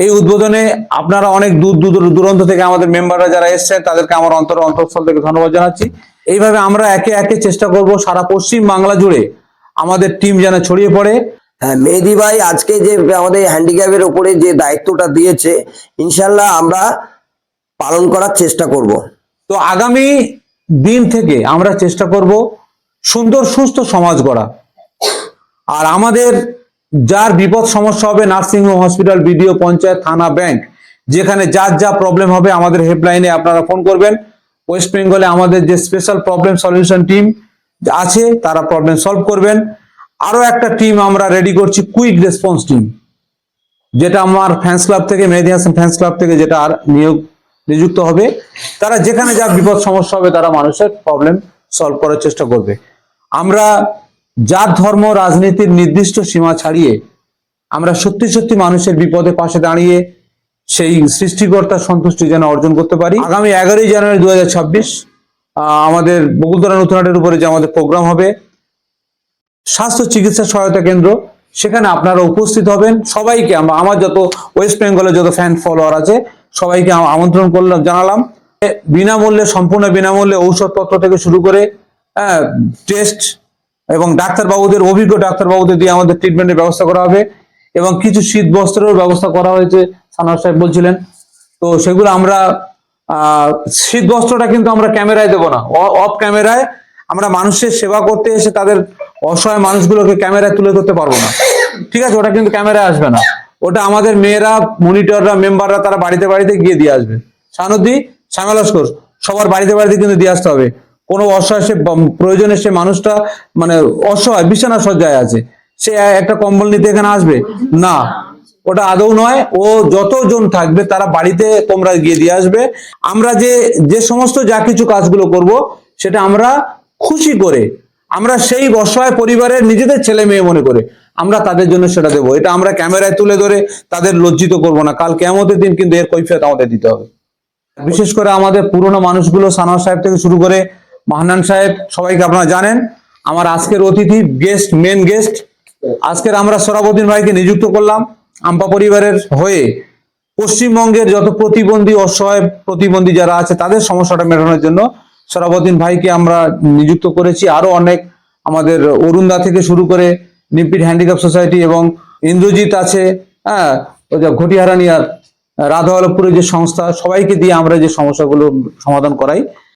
এই উদ্বোধনে আপনারা অনেক দূর দূরান্ত থেকে আমাদের মেম্বাররা যারা এসেছেন তাদেরকে আমার অন্তঃস্থল থেকে ধন্যবাদ জানাচ্ছি। এইভাবে আমরা একে একে চেষ্টা করব সারা পশ্চিম বাংলা জুড়ে আমাদের টিম যেন ছড়িয়ে পড়ে। হ্যাঁ, মেহেদী ভাই আজকে যে আমাদের হ্যান্ডিক্যাপের উপরে যে দায়িত্বটা দিয়েছে, ইনশাল্লাহ আমরা পালন করার চেষ্টা করব। তো আগামী দিন থেকে আমরা চেষ্টা করব সুন্দর সুস্থ সমাজ গড়া। আর আমাদের যার বিপদ সমস্যা হবে, নার্সিংহোম, হসপিটাল, বিডিও, পঞ্চায়েত, থানা, ব্যাংক, যেখানে যার যা প্রবলেম হবে আমাদের হেল্পলাইনে আপনারা ফোন করবেন। ওয়েস্ট বেঙ্গলে আমাদের যে স্পেশাল প্রবলেম সলিউশন টিম আছে তারা প্রবলেম সলভ করবেন। আরো একটা টিম আমরা রেডি করছি, কুইক রেসপন্স টিম, যেটা আমার ফ্যান্স ক্লাব থেকে, মেহেদী হাসান ফ্যান্স ক্লাব থেকে যেটা আর নিযুক্ত হবে। তারা যেখানে যা বিপদ সমস্যা হবে তারা মানুষের প্রবলেম সলভ করার চেষ্টা করবে। আমরা জাত ধর্ম রাজনীতির নির্দিষ্ট সীমা ছাড়িয়ে আমরা সত্যি সত্যি মানুষের বিপদে পাশে দাঁড়িয়ে সেই সৃষ্টিকর্তার সন্তুষ্টি যেন অর্জন করতে পারি। আগামী 11ই জানুয়ারি 2026 আমাদের বকুলতলা নতুন হাটের উপরে যে আমাদের প্রোগ্রাম হবে, স্বাস্থ্য চিকিৎসা সহায়তা কেন্দ্র, সেখানে আপনারা উপস্থিত হবেন। সবাইকে আমার যত ওয়েস্ট বেঙ্গলের যত ফ্যান ফলোয়ার আছে সবাইকে আমন্ত্রণ করলাম, জানালাম। বিনামূল্যে, সম্পূর্ণ বিনামূল্যে ঔষধপত্র থেকে শুরু করে টেস্ট এবং ডাক্তারবাবুদের, অভিজ্ঞ ডাক্তারবাবুদের দিয়ে আমাদের ট্রিটমেন্টের ব্যবস্থা করা হবে এবং কিছু শীত বস্ত্রের ব্যবস্থা করা হয়েছে, সানোয়ার সাহেব বলছিলেন। তো সেগুলো আমরা শীত বস্ত্রটা কিন্তু আমরা ক্যামেরায় দেবো না, অফ ক্যামেরায় আমরা মানুষের সেবা করতে এসে তাদের অসহায় মানুষগুলোকে ক্যামেরায় তুলে ধরতে পারবো না, ঠিক আছে? ওটা কিন্তু ক্যামেরায় আসবে না, ওটা আমাদের মেয়েরা, মনিটররা, মেম্বাররা তারা বাড়িতে বাড়িতে গিয়ে দিয়ে আসবে। সানদী, শ্যামলস্কর, সবার বাড়িতে বাড়িতে কিন্তু দিয়ে আসতে হবে। কোনো অসহায়, সে প্রয়োজনে সে মানুষটা মানে অসহায় বিছানা সজ্জায় আছে, সে একটা কম্বল নিতে এখানে আসবে না, ওটা আদৌ নয়। ও যতজন থাকবে তারা বাড়িতে তোমরা গিয়ে দিয়ে আসবে। আমরা যে সমস্ত যা কিছু কাজগুলো করব সেটা আমরা খুশি করে, আমরা সেই অসহায় পরিবারের নিজেদের ছেলে মেয়ে মনে করে আমরা তাদের জন্য সেটা দেবো। এটা আমরা ক্যামেরায় তুলে ধরে তাদের লজ্জিত করব না। কাল কিয়ামতের দিন কিন্তু এর কৈফিয়ত আমাদের দিতে হবে। বিশেষ করে আমাদের পুরনো মানুষগুলো, সানোয়ার সাহেব থেকে শুরু করে মাহানান সাহেব, সবাইকে আপনারা জানেন। আমার আজকের অতিথি গেস্ট, মেন গেস্ট, আজকের আমরা সরাবুদ্দিন ভাইকে নিযুক্ত করলাম আম্পা পরিবারের হয়ে পশ্চিমবঙ্গের যত প্রতিবন্ধী, অসহায় প্রতিবন্ধী যারা আছে তাদের সমস্যাটা মেটানোর জন্য সরাবুদ্দিন ভাইকে আমরা নিযুক্ত করেছি। আরো অনেক আমাদের অরুণদা থেকে শুরু করে নিমপিট হ্যান্ডিক্যাপ সোসাইটি এবং ইন্দ্রজিৎ আছে, হ্যাঁ, ঘটিহারানিয়ার রাধাওয়ালপুরের যে সংস্থা, সবাইকে দিয়ে আমরা যে সমস্যাগুলো সমাধান করাই।